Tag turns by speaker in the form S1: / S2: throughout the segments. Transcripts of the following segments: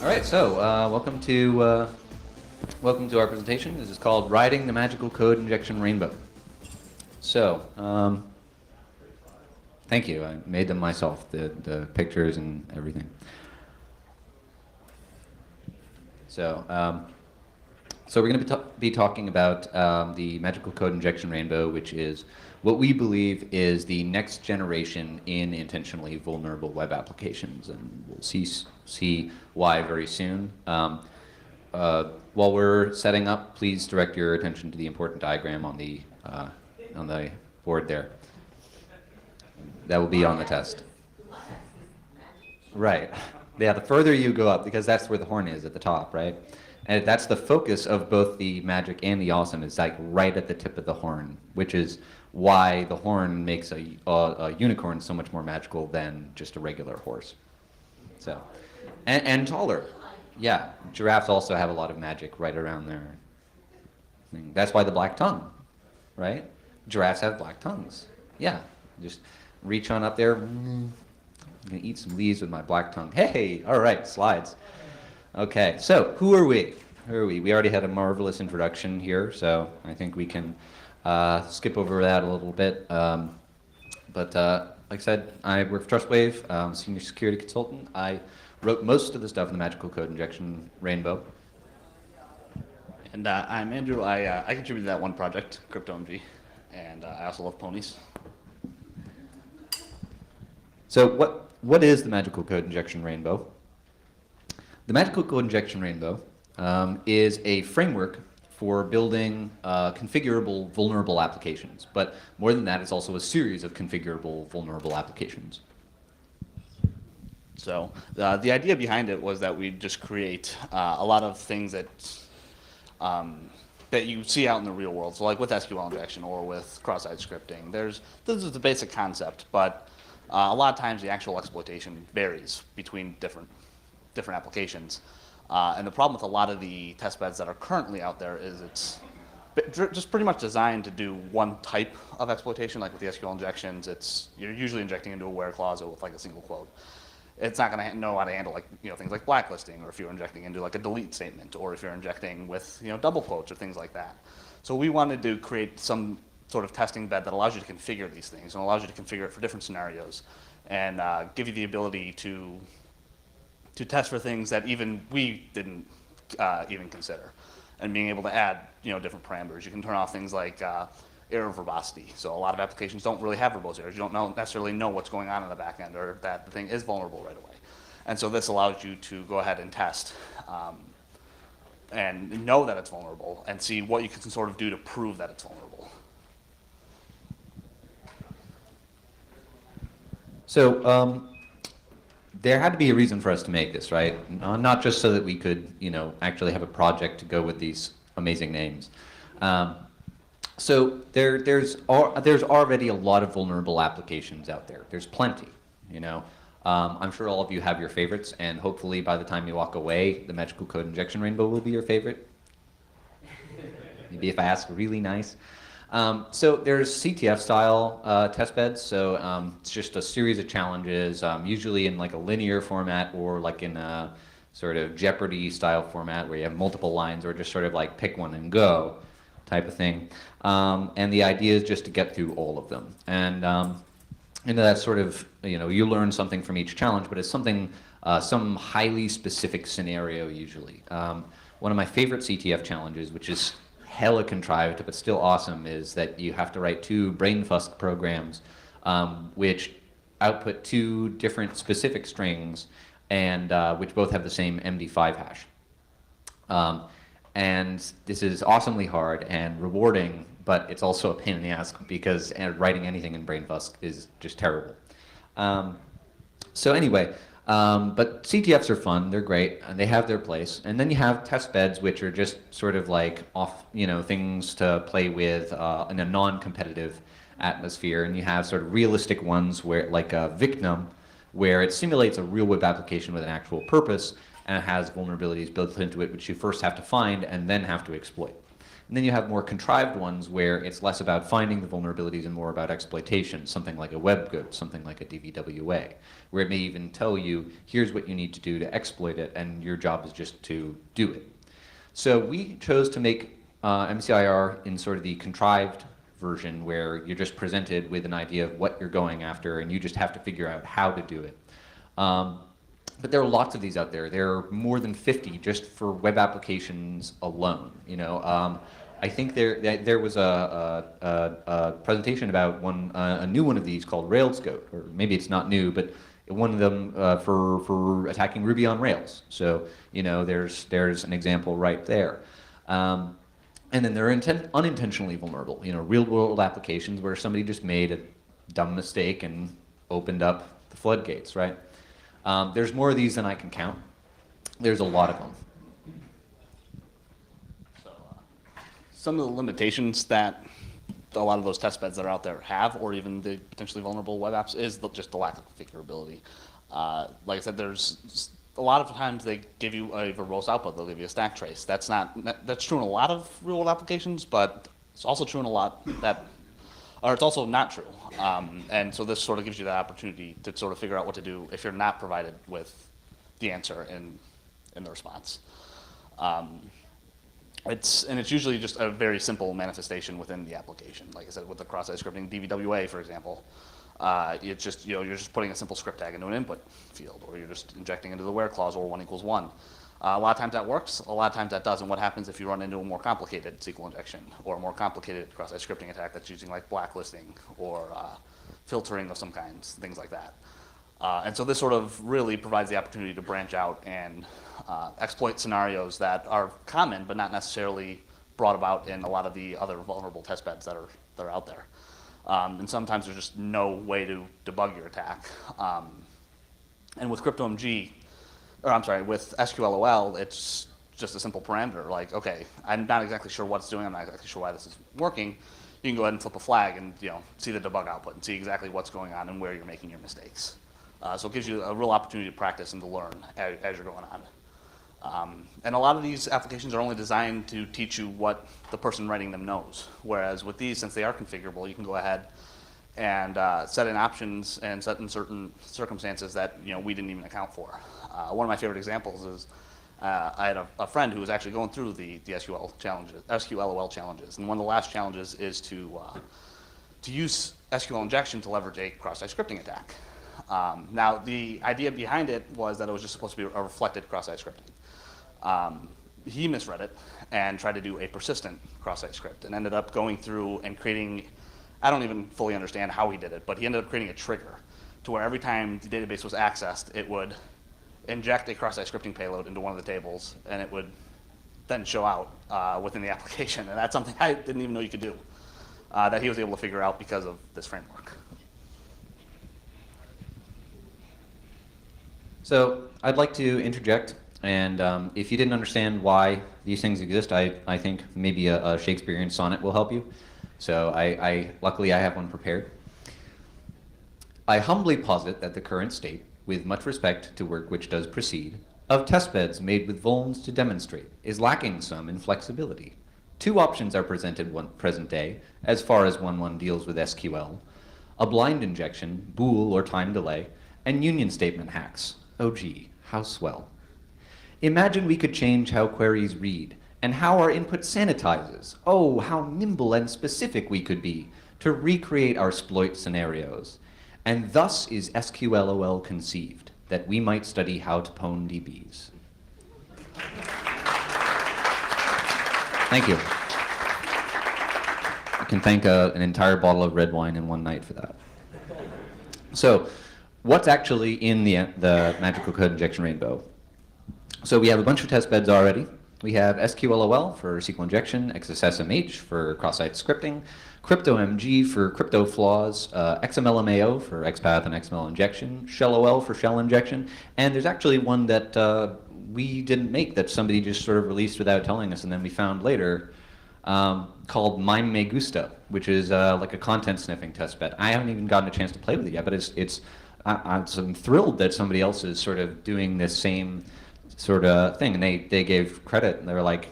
S1: All right, so welcome to our presentation. This is called "Riding the Magical Code Injection Rainbow." So, thank you. I made them myself, the pictures and everything. So we're going to be talking about the Magical Code Injection Rainbow, which is what we believe is the next generation in intentionally vulnerable web applications, and we'll see why very soon. While we're setting up, please direct your attention to the important diagram on the board there. That will be on the test. Right. Yeah, the further you go up, because that's where the horn is at the top, right? And that's the focus of both the magic and the awesome, is like right at the tip of the horn, which is why the horn makes a unicorn so much more magical than just a regular horse. So, and taller. Yeah, giraffes also have a lot of magic right around their thing. That's why the black tongue, right? Giraffes have black tongues. Yeah, just reach on up there. I'm gonna eat some leaves with my black tongue. Hey, all right, slides. Okay, so who are we? Who are we? We already had a marvelous introduction here, so I think we can skip over that a little bit. But like I said, I work for TrustWave, senior security consultant. I wrote most of the stuff in the Magical Code Injection Rainbow.
S2: And I'm Andrew. I contributed to that one project, CryptoMG, and I also love ponies.
S1: So what is the Magical Code Injection Rainbow? The Magical Code Injection Rainbow is a framework for building configurable vulnerable applications. But more than that, it's also a series of configurable vulnerable applications.
S2: So the idea behind it was that we just create a lot of things that that you see out in the real world. So like with SQL injection or with cross-site scripting, this is the basic concept, but a lot of times the actual exploitation varies between different applications. And the problem with a lot of the test beds that are currently out there is it's just pretty much designed to do one type of exploitation. Like with the SQL injections, you're usually injecting into a where clause with like a single quote. It's not going to know how to handle things like blacklisting, or if you're injecting into like a delete statement, or if you're injecting with double quotes or things like that. So we wanted to create some sort of testing bed that allows you to configure these things and allows you to configure it for different scenarios, and give you the ability to test for things that even we didn't even consider, and being able to add different parameters. You can turn off things like error verbosity. So a lot of applications don't really have verbose errors. You don't necessarily know what's going on in the back end, or that the thing is vulnerable right away. And so this allows you to go ahead and test and know that it's vulnerable, and see what you can sort of do to prove that it's vulnerable.
S1: So there had to be a reason for us to make this, right? Not just so that we could, actually have a project to go with these amazing names. So there's already a lot of vulnerable applications out there. There's plenty, I'm sure all of you have your favorites, and hopefully by the time you walk away, the Magical Code Injection Rainbow will be your favorite. Maybe if I ask really nice. So there's CTF style test beds. So it's just a series of challenges, usually in like a linear format, or like in a sort of Jeopardy style format where you have multiple lines, or just sort of like pick one and go type of thing. And the idea is just to get through all of them. And that sort of, you learn something from each challenge, but it's something, some highly specific scenario usually. One of my favorite CTF challenges, which is hella contrived but still awesome, is that you have to write 2 brainfuck programs which output 2 different specific strings, and which both have the same MD5 hash. And this is awesomely hard and rewarding, but it's also a pain in the ass, because writing anything in brainfuck is just terrible. So anyway, but CTFs are fun, they're great, and they have their place. And then you have test beds, which are just sort of like things to play with in a non-competitive atmosphere. And you have sort of realistic ones where, like a Victim, where it simulates a real web application with an actual purpose, and it has vulnerabilities built into it, which you first have to find and then have to exploit. And then you have more contrived ones where it's less about finding the vulnerabilities and more about exploitation, something like a webgood, something like a DVWA, where it may even tell you, here's what you need to do to exploit it, and your job is just to do it. So we chose to make MCIR in sort of the contrived version where you're just presented with an idea of what you're going after and you just have to figure out how to do it. But there are lots of these out there. There are more than 50 just for web applications alone. I think there was a presentation about a new one of these called RailsGoat, or maybe it's not new, but one of them for attacking Ruby on Rails. So there's an example right there. And then there are unintentionally vulnerable, real-world applications where somebody just made a dumb mistake and opened up the floodgates, right? There's more of these than I can count. There's a lot of them.
S2: So, some of the limitations that a lot of those test beds that are out there have, or even the potentially vulnerable web apps, is just the lack of configurability. Like I said, there's a lot of times they give you a verbose output. They'll give you a stack trace. That's true in a lot of real-world applications, but it's also true in a lot or it's also not true. And so this sort of gives you the opportunity to sort of figure out what to do if you're not provided with the answer in the response. It's usually just a very simple manifestation within the application. Like I said, with the cross-site scripting, DVWA, for example, it's just, you're just putting a simple script tag into an input field, or you're just injecting into the where clause, or 1 = 1. A lot of times that works, a lot of times that doesn't. What happens if you run into a more complicated SQL injection, or a more complicated cross-site scripting attack that's using like blacklisting, or filtering of some kinds, things like that. And so this sort of really provides the opportunity to branch out and exploit scenarios that are common, but not necessarily brought about in a lot of the other vulnerable test beds that are out there. And sometimes there's just no way to debug your attack. And with with SQLOL, it's just a simple parameter. Like, okay, I'm not exactly sure what it's doing. I'm not exactly sure why this is working. You can go ahead and flip a flag and see the debug output and see exactly what's going on and where you're making your mistakes. So it gives you a real opportunity to practice and to learn as you're going on. And a lot of these applications are only designed to teach you what the person writing them knows. Whereas with these, since they are configurable, you can go ahead and set in options and set in certain circumstances that we didn't even account for. One of my favorite examples is I had a friend who was actually going through the SQLOL challenges, and one of the last challenges is to use SQL injection to leverage a cross-site scripting attack. Now, the idea behind it was that it was just supposed to be a reflected cross-site scripting. He misread it and tried to do a persistent cross-site script and ended up going through and creating, I don't even fully understand how he did it, but he ended up creating a trigger to where every time the database was accessed, it would inject a cross-site scripting payload into one of the tables, and it would then show out within the application. And that's something I didn't even know you could do, that he was able to figure out because of this framework.
S1: So I'd like to interject, and if you didn't understand why these things exist, I think maybe a Shakespearean sonnet will help you. So luckily I have one prepared. I humbly posit that the current state, with much respect to work which does proceed, of testbeds made with vulns to demonstrate, is lacking some in flexibility. Two options are presented present day, as far as one deals with SQL: a blind injection, bool or time delay, and union statement hacks. Oh gee, how swell. Imagine we could change how queries read, and how our input sanitizes. Oh, how nimble and specific we could be to recreate our exploit scenarios. And thus is SQLOL conceived, that we might study how to pwn DBs. Thank you. I can thank an entire bottle of red wine in one night for that. So, what's actually in the magical code injection rainbow? So we have a bunch of test beds already. We have SQLOL for SQL injection, XSSMH for cross-site scripting, CryptoMG for crypto flaws, XMLMAO for XPath and XML injection, ShellOL for shell injection, and there's actually one that we didn't make that somebody just sort of released without telling us, and then we found later, called Mime Me Gusta, which is like a content sniffing test bed. I haven't even gotten a chance to play with it yet, but I'm thrilled that somebody else is sort of doing this same sort of thing, and they gave credit, and they were like,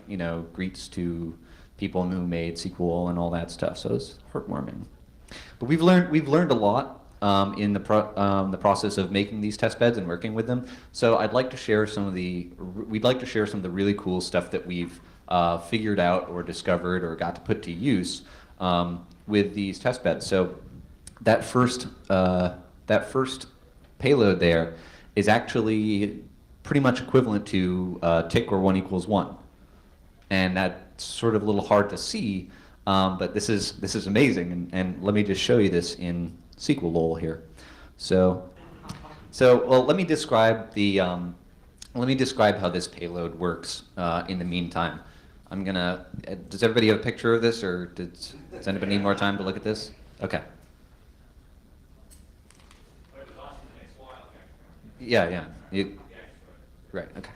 S1: greets to people who made SQL and all that stuff. So it's heartwarming. But we've learned a lot in the process of making these test beds and working with them. So I'd like to share we'd like to share some of the really cool stuff that we've figured out or discovered or got to put to use with these test beds. So that first payload there is actually pretty much equivalent to tick or 1 equals 1. And that's sort of a little hard to see, but this is amazing. And let me just show you this in SQL lol here. So well, let me describe how this payload works in the meantime. I'm gonna. Does everybody have a picture of this, or does anybody need more time to look at this? Okay. Yeah. Right. Okay.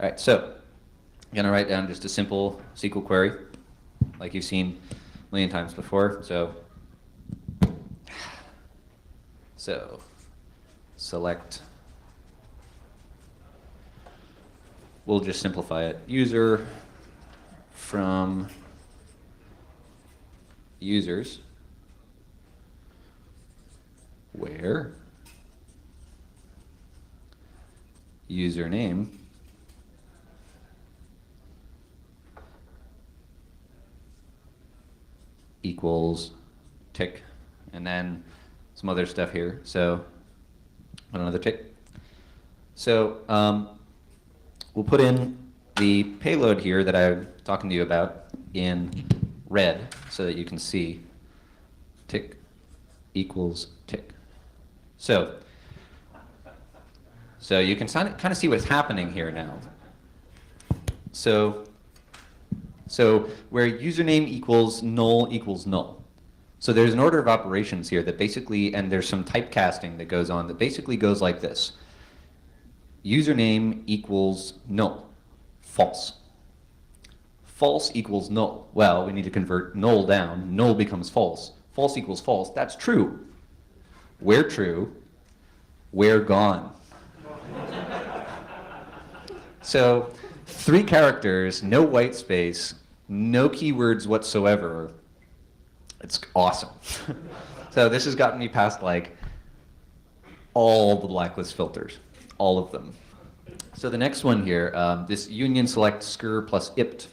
S1: All right. So I'm gonna write down just a simple SQL query, like you've seen a million times before. So select. We'll just simplify it. User from users where username equals tick, and then some other stuff here. So another tick. So we'll put in the payload here that I'm talking to you about in red so that you can see tick equals tick. So you can kind of see what's happening here now. So where username equals null. So there's an order of operations here that basically, and there's some typecasting that goes on that basically goes like this. Username equals null, false. False equals null. Well, we need to convert null down. Null becomes false. False equals false. That's true. Where true, where gone. So 3 characters, no white space, no keywords whatsoever. It's awesome. So this has gotten me past like all the blacklist filters, all of them. So the next one here, this union select skr plus ipt.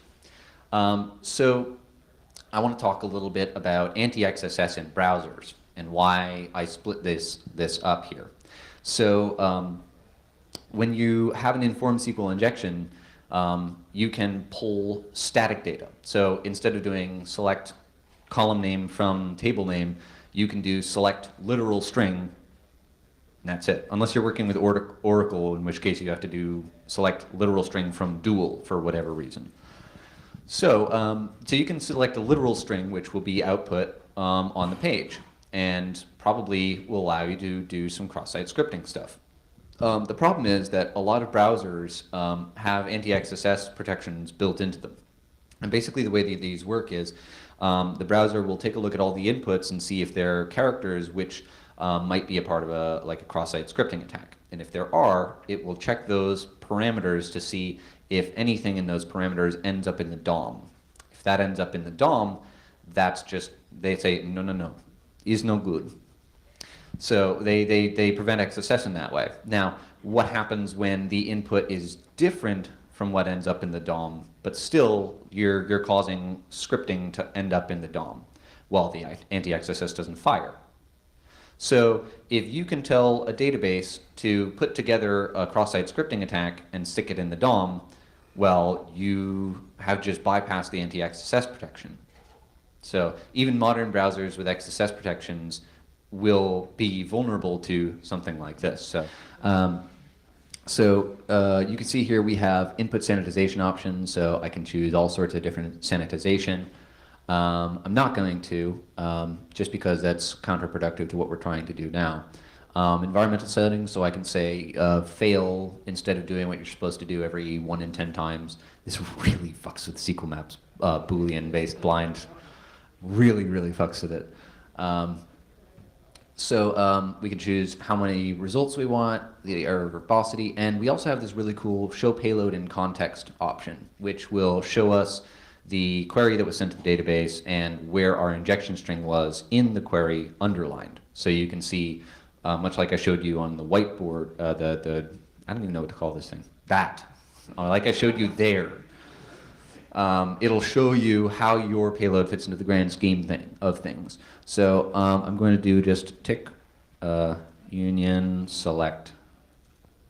S1: So I want to talk a little bit about anti-XSS in browsers and why I split this up here. So when you have an informed SQL injection, you can pull static data. So instead of doing select column name from table name, you can do select literal string, and that's it. Unless you're working with Oracle, in which case you have to do select literal string from dual for whatever reason. So you can select a literal string, which will be output on the page, and probably will allow you to do some cross-site scripting stuff. The problem is that a lot of browsers have anti-XSS protections built into them. And basically the way that these work is the browser will take a look at all the inputs and see if there are characters which might be a part of a cross-site scripting attack. And if there are, it will check those parameters to see if anything in those parameters ends up in the DOM. If that ends up in the DOM, that's just, they say, no, is no good. So they prevent XSS in that way. Now, what happens when the input is different from what ends up in the DOM, but still you're causing scripting to end up in the DOM while the anti-XSS doesn't fire? So if you can tell a database to put together a cross-site scripting attack and stick it in the DOM, well, you have just bypassed the anti-XSS protection. So even modern browsers with XSS protections will be vulnerable to something like this. So you can see here we have input sanitization options, so I can choose all sorts of different sanitization. I'm not going to, just because that's counterproductive to what we're trying to do now. Environmental settings, so I can say fail instead of doing what you're supposed to do every 1 in 10 times. This really fucks with SQL maps, Boolean-based blind. Really fucks with it. So we can choose how many results we want, the error verbosity, and we also have this really cool show payload in context option, which will show us the query that was sent to the database and where our injection string was in the query underlined. So you can see, much like I showed you on the whiteboard, I don't even know what to call this thing, like I showed you there. It'll show you how your payload fits into the grand scheme of things. So I'm going to do just tick union select.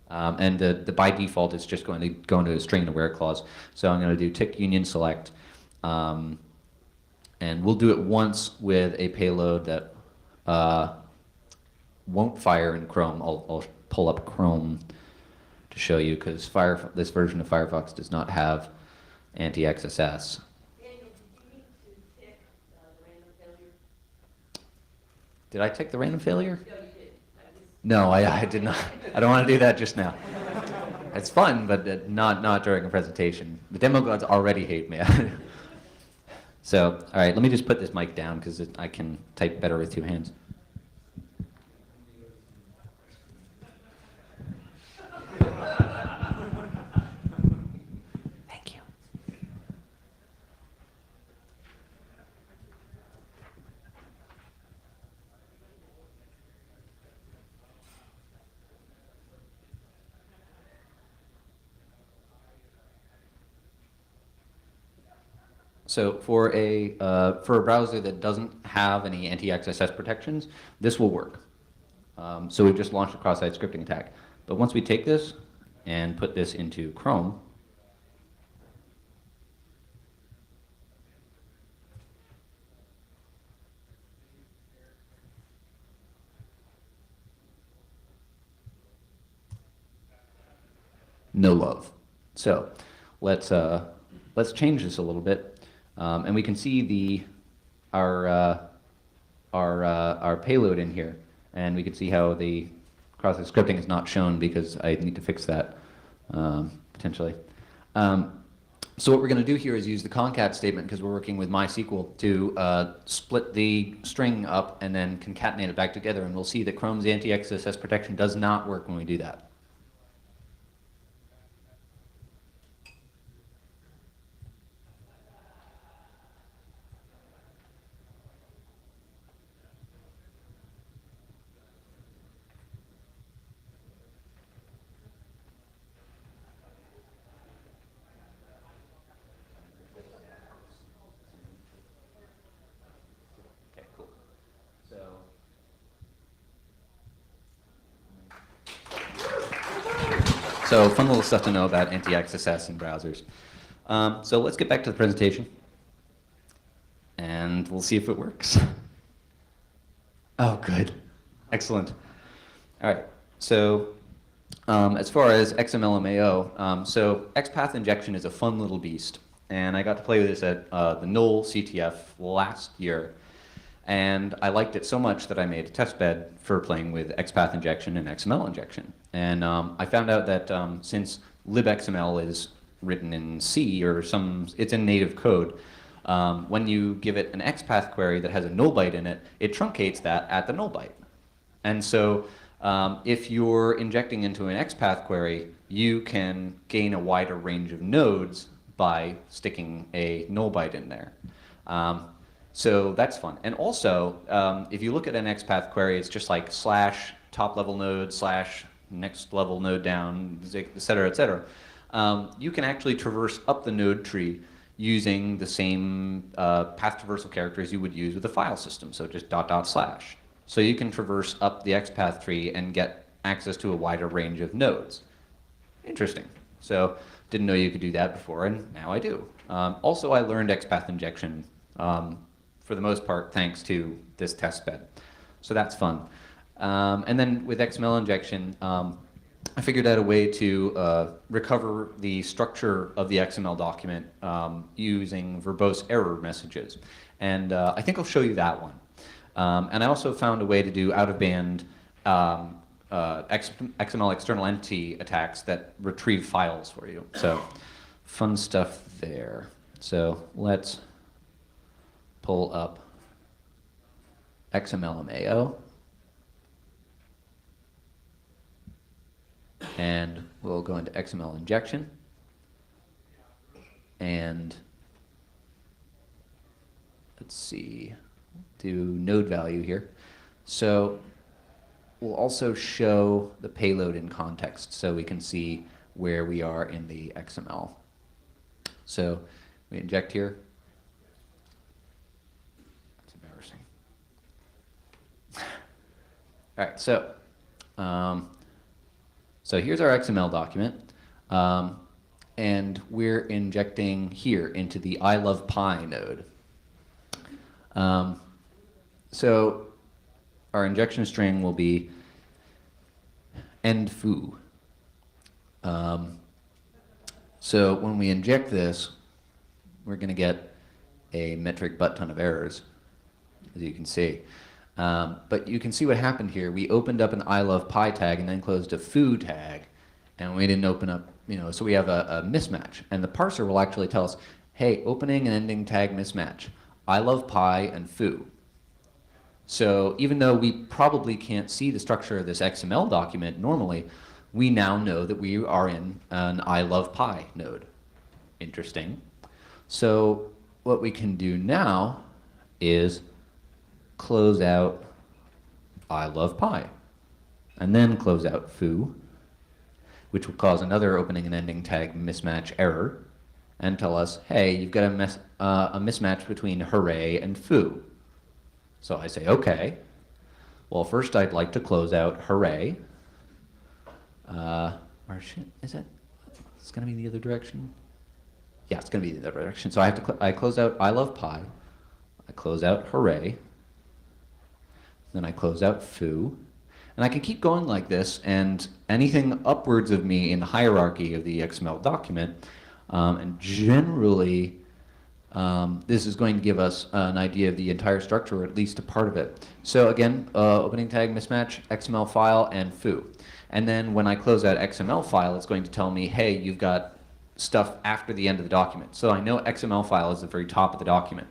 S1: And the by default it's just going to go into a string and a where clause. So I'm going to do tick union select. And we'll do it once with a payload that won't fire in Chrome. I'll pull up Chrome to show you, because this version of Firefox does not have anti-XSS.
S3: Daniel, did you need to tick the random failure?
S1: Did I tick the random failure?
S3: No, you did.
S1: No, I did not. I don't want to do that just now. It's fun, but not during a presentation. The demo gods already hate me. So, all right, let me just put this mic down because I can type better with two hands. Thank you. So for a browser that doesn't have any anti-XSS protections, this will work. So we've just launched a cross-site scripting attack. But once we take this and put this into Chrome, no love. So let's change this a little bit. And we can see our payload in here, and we can see how the cross-site scripting is not shown because I need to fix that potentially. So what we're going to do here is use the concat statement, because we're working with MySQL, to split the string up and then concatenate it back together, and we'll see that Chrome's anti-XSS protection does not work when we do that. So fun little stuff to know about anti-XSS in browsers. So let's get back to the presentation, and we'll see if it works. Oh, good. Excellent. All right. So as far as XMLMAO, so XPath injection is a fun little beast, and I got to play with this at the Knoll CTF last year. And I liked it so much that I made a test bed for playing with XPath injection and XML injection. And I found out that since libxml is written in C or it's in native code, when you give it an XPath query that has a null byte in it, it truncates that at the null byte. And so if you're injecting into an XPath query, you can gain a wider range of nodes by sticking a null byte in there. So that's fun. And also, if you look at an XPath query, it's just like slash top level node slash next level node down, et cetera, et cetera. You can actually traverse up the node tree using the same path traversal characters you would use with a file system, so just dot dot slash. So you can traverse up the XPath tree and get access to a wider range of nodes. Interesting. So didn't know you could do that before, and now I do. Also, I learned XPath injection for the most part thanks to this test bed. So that's fun. And then with XML injection, I figured out a way to recover the structure of the XML document using verbose error messages. And I think I'll show you that one. And I also found a way to do out-of-band XML external entity attacks that retrieve files for you. So fun stuff there. So let's pull up XMLMAO. And we'll go into XML injection. And let's see, do node value here. So we'll also show the payload in context so we can see where we are in the XML. So we inject here. That's embarrassing. All right, so here's our XML document. And we're injecting here into the I love Pi node. So our injection string will be end foo. So when we inject this, we're going to get a metric butt ton of errors, as you can see. But you can see what happened here. We opened up an I love Pi tag and then closed a foo tag, and we didn't open up, so we have a mismatch. And the parser will actually tell us, hey, opening and ending tag mismatch, I love Pi and foo. So even though we probably can't see the structure of this XML document normally, we now know that we are in an I love Pi node. Interesting. So what we can do now is close out I love Pi, and then close out foo, which will cause another opening and ending tag mismatch error, and tell us, hey, you've got a mismatch between hooray and foo. So I say, okay. Well, first I'd like to close out hooray. Or shit, is it? It's going to be the other direction? Yeah, it's going to be the other direction. So I close out I love Pi. I close out hooray. Then I close out foo. And I can keep going like this, and anything upwards of me in the hierarchy of the XML document, and generally, this is going to give us an idea of the entire structure, or at least a part of it. So again, opening tag mismatch, XML file, and foo. And then when I close that XML file, it's going to tell me, hey, you've got stuff after the end of the document. So I know XML file is the very top of the document,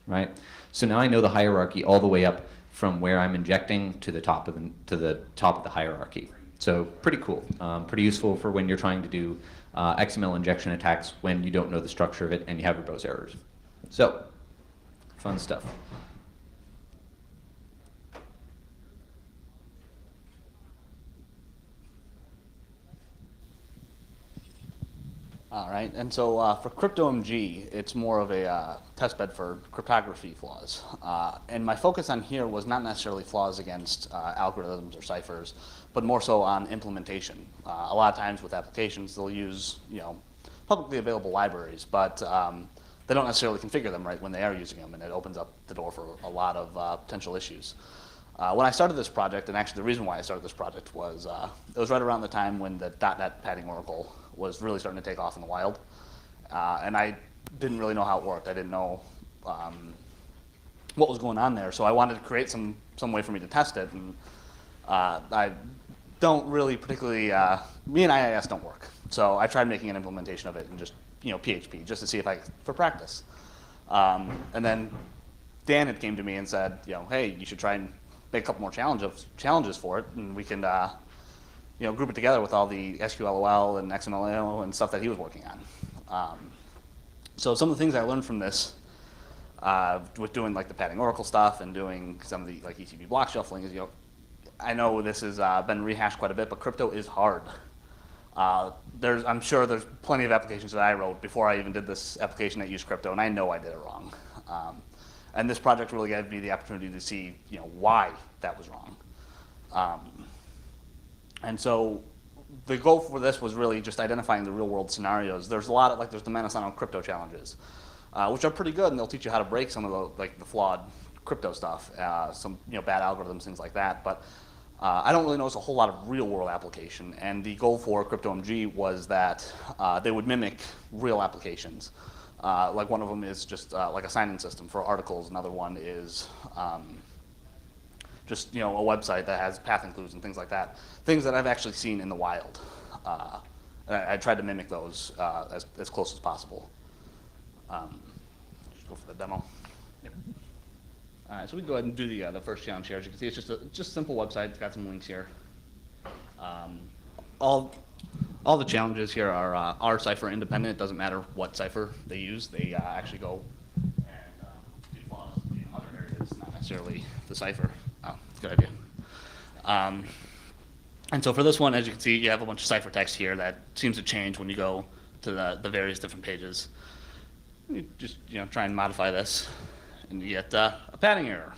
S1: right? So now I know the hierarchy all the way up from where I'm injecting to the top of the hierarchy. So pretty cool, pretty useful for when you're trying to do XML injection attacks when you don't know the structure of it and you have verbose errors. So, fun stuff.
S2: All right, and so for CryptoMG, it's more of a testbed for cryptography flaws. And my focus on here was not necessarily flaws against algorithms or ciphers, but more so on implementation. A lot of times with applications, they'll use publicly available libraries, but they don't necessarily configure them right when they are using them, and it opens up the door for a lot of potential issues. When I started this project, and actually the reason why I started this project was it was right around the time when the .NET padding oracle was really starting to take off in the wild. And I didn't really know how it worked. I didn't know what was going on there. So I wanted to create some way for me to test it. And I don't really particularly, me and IIS don't work. So I tried making an implementation of it in just PHP, just to see if for practice. And then Dan had came to me and said, hey, you should try and make a couple more challenges for it, and we can group it together with all the SQLOL and XML and stuff that he was working on. So some of the things I learned from this, with doing like the padding oracle stuff and doing some of the like ETB block shuffling, is I know this has been rehashed quite a bit, but crypto is hard. I'm sure there's plenty of applications that I wrote before I even did this application that used crypto, and I know I did it wrong. And this project really gave me the opportunity to see, why that was wrong. And so the goal for this was really just identifying the real world scenarios. There's a lot of, there's the Manasano crypto challenges, which are pretty good, and they'll teach you how to break some of the flawed crypto stuff, some bad algorithms, things like that. But I don't really notice a whole lot of real world application. And the goal for CryptoMG was that they would mimic real applications. Like one of them is just like a sign-in system for articles. Another one is just a website that has path includes and things like that. Things that I've actually seen in the wild. And I tried to mimic those as close as possible. Just go for the demo. Yep. All right, so we can go ahead and do the first challenge here. As you can see, it's just a simple website. It's got some links here. all the challenges here are cipher independent. It doesn't matter what cipher they use. They actually go and do flaws in other areas, not necessarily the cipher. Oh, good idea. And so for this one, as you can see, you have a bunch of ciphertext here that seems to change when you go to the various different pages. You just try and modify this, and you get a padding error.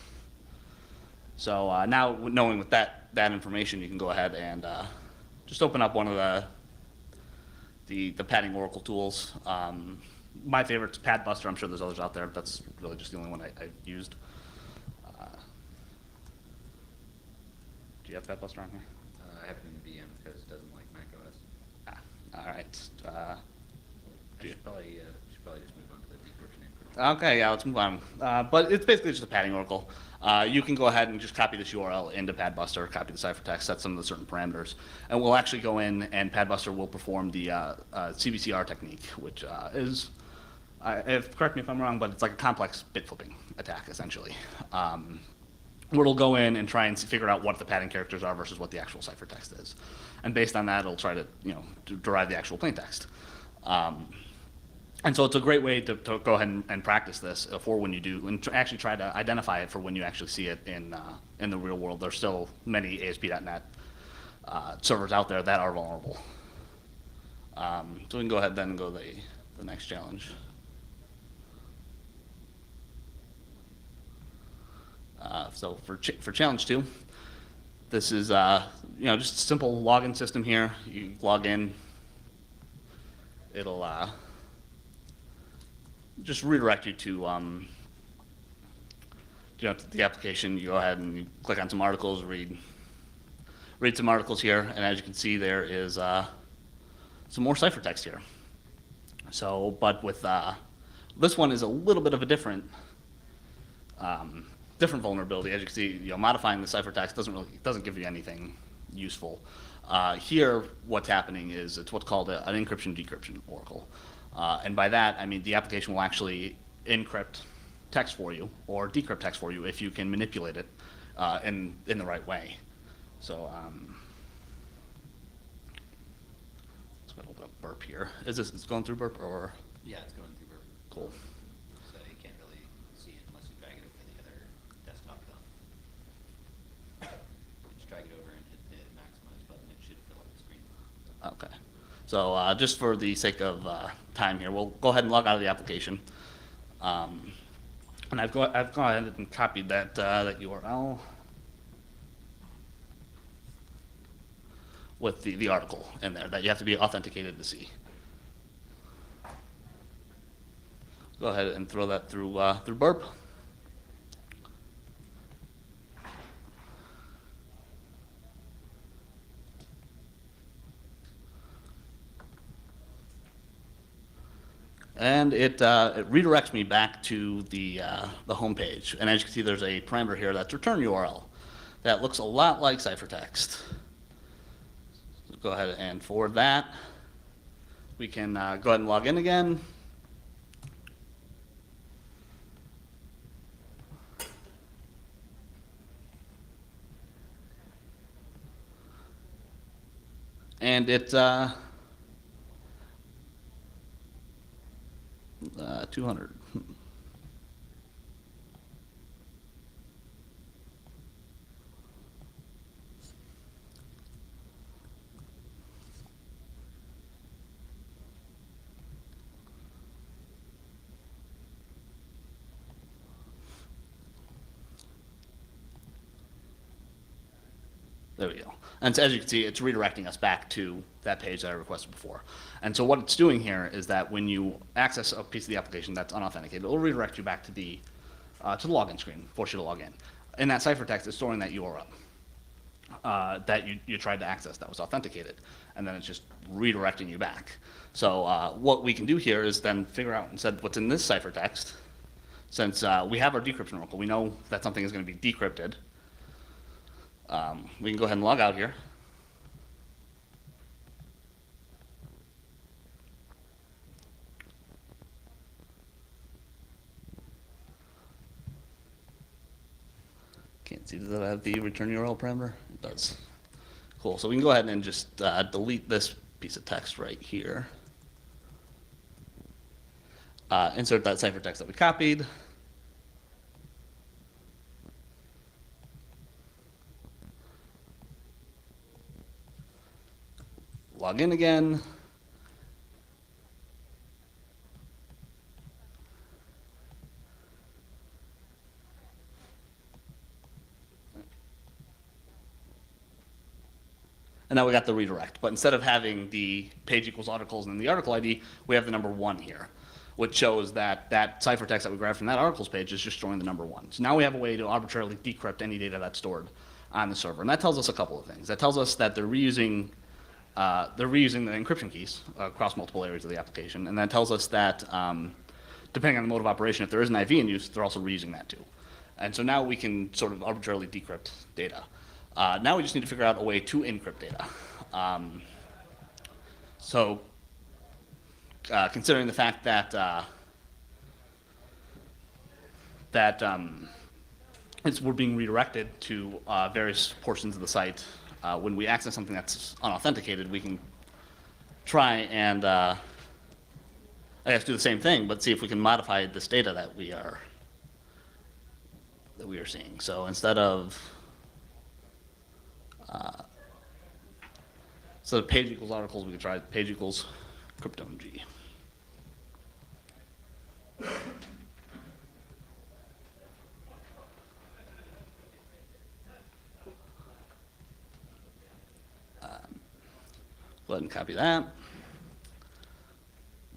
S2: So now, knowing with that information, you can go ahead and just open up one of the padding Oracle tools. My favorite's PadBuster. I'm sure there's others out there, but that's really just the only one I've used. Do you have PadBuster on here?
S1: I have it in VM because it doesn't like Mac OS.
S2: All right.
S1: I should probably just move on to the decryption encryption.
S2: Okay, yeah, let's move on. But it's basically just a padding oracle. You can go ahead and just copy this URL into PadBuster, copy the ciphertext, set some of the certain parameters, and we'll actually go in and PadBuster will perform the CBCR technique, which is, correct me if I'm wrong, but it's like a complex bit flipping attack, essentially. Where it'll go in and try and figure out what the padding characters are versus what the actual ciphertext is. And based on that, it'll try to derive the actual plaintext. And so it's a great way to go ahead and practice this for when you do, and actually try to identify it for when you actually see it in the real world. There's still many ASP.NET servers out there that are vulnerable. So we can go ahead then and go to the next challenge. So for challenge 2, this is just a simple login system here. You log in, it'll just redirect you to the application. You go ahead and you click on some articles, read some articles here, and as you can see, there is some more ciphertext here. So, but with this one is a little bit of a different vulnerability. As you can see, modifying the ciphertext doesn't give you anything useful. Here, what's happening is it's what's called an encryption-decryption oracle. And by that, I mean the application will actually encrypt text for you or decrypt text for you if you can manipulate it in the right way. So let's get a little bit of burp here. Is this going through burp or?
S1: Yeah, it's going through burp.
S2: Cool.
S1: So you can't really see it unless you drag it over to the other desktop thumb. Just drag it over and hit the maximize button. It should fill up the screen.
S2: Okay. So just for the sake of time here, we'll go ahead and log out of the application. And I've gone ahead and copied that URL with the article in there that you have to be authenticated to see. Go ahead and throw that through burp. And it redirects me back to the home page. And as you can see, there's a parameter here that's return URL that looks a lot like ciphertext. So go ahead and forward that. We can go ahead and log in again. And it 200. There we go. And so as you can see, it's redirecting us back to that page that I requested before. And so what it's doing here is that when you access a piece of the application that's unauthenticated, it will redirect you back to the login screen, force you to log in. In that ciphertext, it's storing that URL that you tried to access that was authenticated. And then it's just redirecting you back. So what we can do here is then figure out instead what's in this ciphertext. Since we have our decryption oracle, we know that something is going to be decrypted. We can go ahead and log out here. Can't see, does that have the return URL parameter? It does. Cool, so we can go ahead and just delete this piece of text right here. Insert that ciphertext that we copied. Log in again. And now we got the redirect. But instead of having the page equals articles and then the article ID, we have the number 1 here, which shows that that ciphertext that we grabbed from that articles page is just showing the number 1. So now we have a way to arbitrarily decrypt any data that's stored on the server. And that tells us a couple of things. That tells us that they're reusing the encryption keys across multiple areas of the application. And that tells us that depending on the mode of operation, if there is an IV in use, they're also reusing that too. And so now we can sort of arbitrarily decrypt data. Now we just need to figure out a way to encrypt data. Considering the fact that we're being redirected to various portions of the site, when we access something that's unauthenticated, we can try and I guess do the same thing, but see if we can modify this data that we are seeing. So instead of page equals articles, we could try page equals cryptomg. Go ahead and copy that.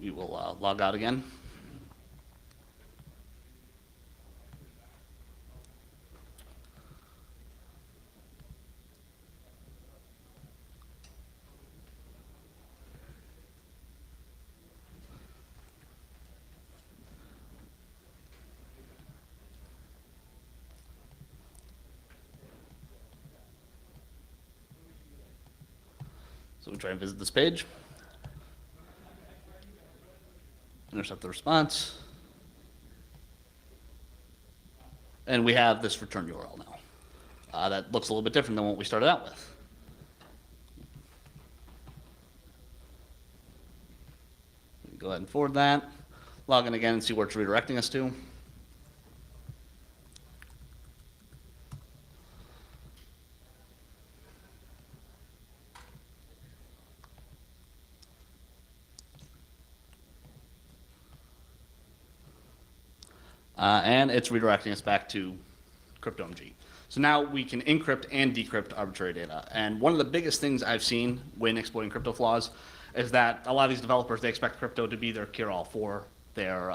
S2: We will log out again. So we try and visit this page, intercept the response, and we have this return URL now. That looks a little bit different than what we started out with. We can go ahead and forward that, log in again and see where it's redirecting us to. And it's redirecting us back to cryptomg. So now we can encrypt and decrypt arbitrary data. And one of the biggest things I've seen when exploiting crypto flaws is that a lot of these developers, they expect crypto to be their cure-all for their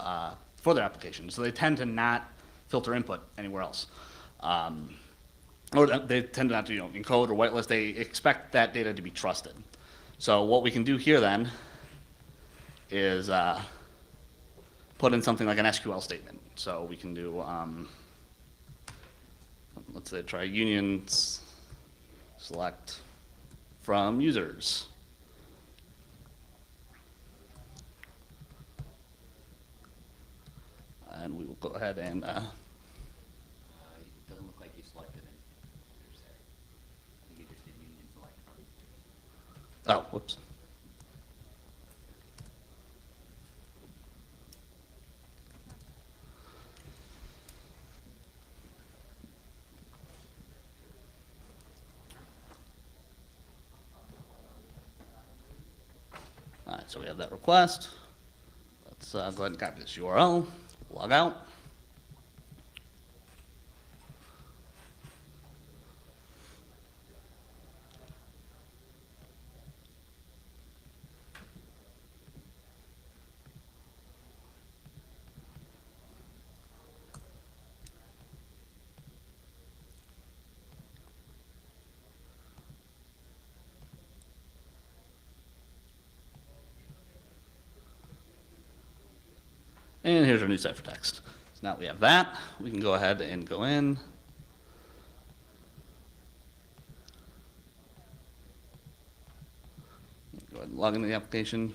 S2: application. So they tend to not filter input anywhere else. Or they tend not to encode or whitelist. They expect that data to be trusted. So what we can do here then is put in something like an SQL statement. So we can do, let's say, try unions select from users. And we will go ahead and.
S1: It doesn't look like you selected it. I think you just did union select from.
S2: Oh, whoops. All right, so we have that request. Let's go ahead and copy this URL, log out. And here's our new ciphertext. So now we have that. We can go ahead and go in. Go ahead and log into the application.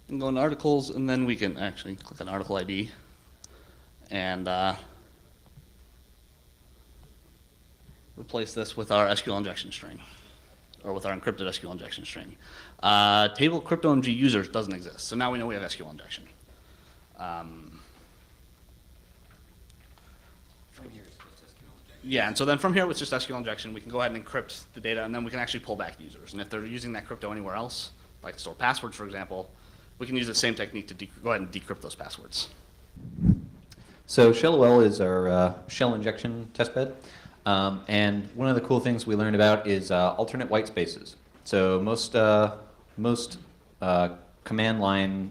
S2: And go go into articles, and then we can actually click on article ID and replace this with our SQL injection string, or with our encrypted SQL injection string. Table cryptomg users doesn't exist, so now we know we have SQL injection. Yeah, and so then from here with just SQL injection, we can go ahead and encrypt the data, and then we can actually pull back users. And if they're using that crypto anywhere else, like store passwords, for example, we can use the same technique to go ahead and decrypt those passwords.
S1: So ShellOL is our shell injection testbed. And one of the cool things we learned about is alternate white spaces. So most command line,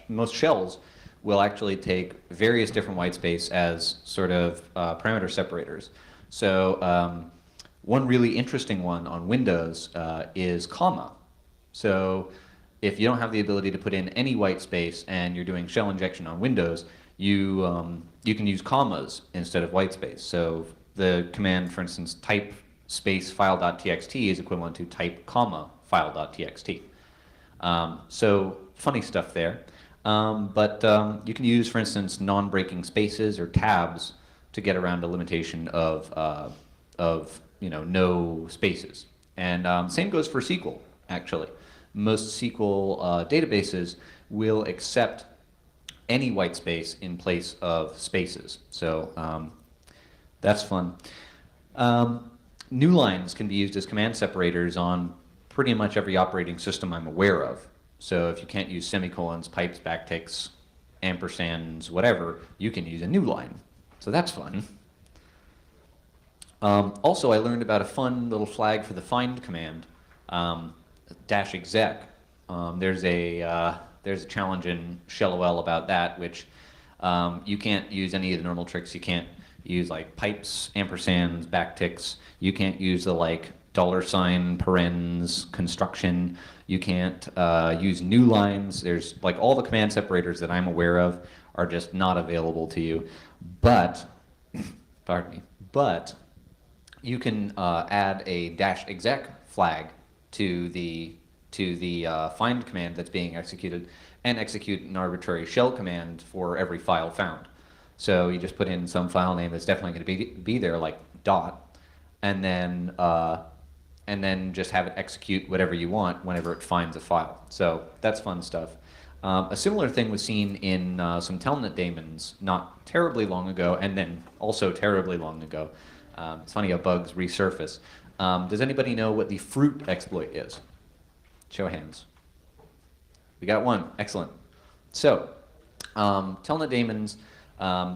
S1: most shells will actually take various different white space as sort of parameter separators. So one really interesting one on Windows is comma. So if you don't have the ability to put in any white space and you're doing shell injection on Windows, you can use commas instead of white space. So the command, for instance, type space file.txt is equivalent to type comma file.txt. So funny stuff there. But you can use, for instance, non-breaking spaces or tabs to get around a limitation of no spaces. And same goes for SQL, actually. Most SQL databases will accept any white space in place of spaces. So that's fun. New lines can be used as command separators on pretty much every operating system I'm aware of. So if you can't use semicolons, pipes, backticks, ampersands, whatever, you can use a new line. So that's fun. Also, I learned about a fun little flag for the find command, -exec. There's a challenge in ShellOL about that, which you can't use any of the normal tricks. You can't use like pipes, ampersands, backticks. You can't use the like $, parens, construction. You can't use new lines. There's like all the command separators that I'm aware of are just not available to you. But, pardon me, but you can add a -exec flag to the find command that's being executed and execute an arbitrary shell command for every file found. So you just put in some file name that's definitely going to be there, like dot, and then just have it execute whatever you want whenever it finds a file. So that's fun stuff. A similar thing was seen in some telnet daemons not terribly long ago, and then also terribly long ago. It's funny how bugs resurface. Does anybody know what the fruit exploit is? Show of hands. We got one. Excellent. So telnet daemons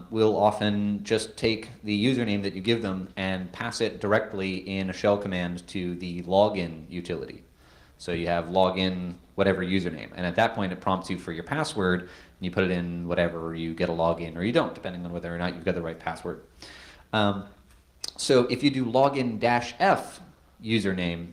S1: will often just take the username that you give them and pass it directly in a shell command to the login utility. So you have login whatever username, and at that point it prompts you for your password, and you put it in whatever, you get a login or you don't, depending on whether or not you've got the right password. So if you do login -f username,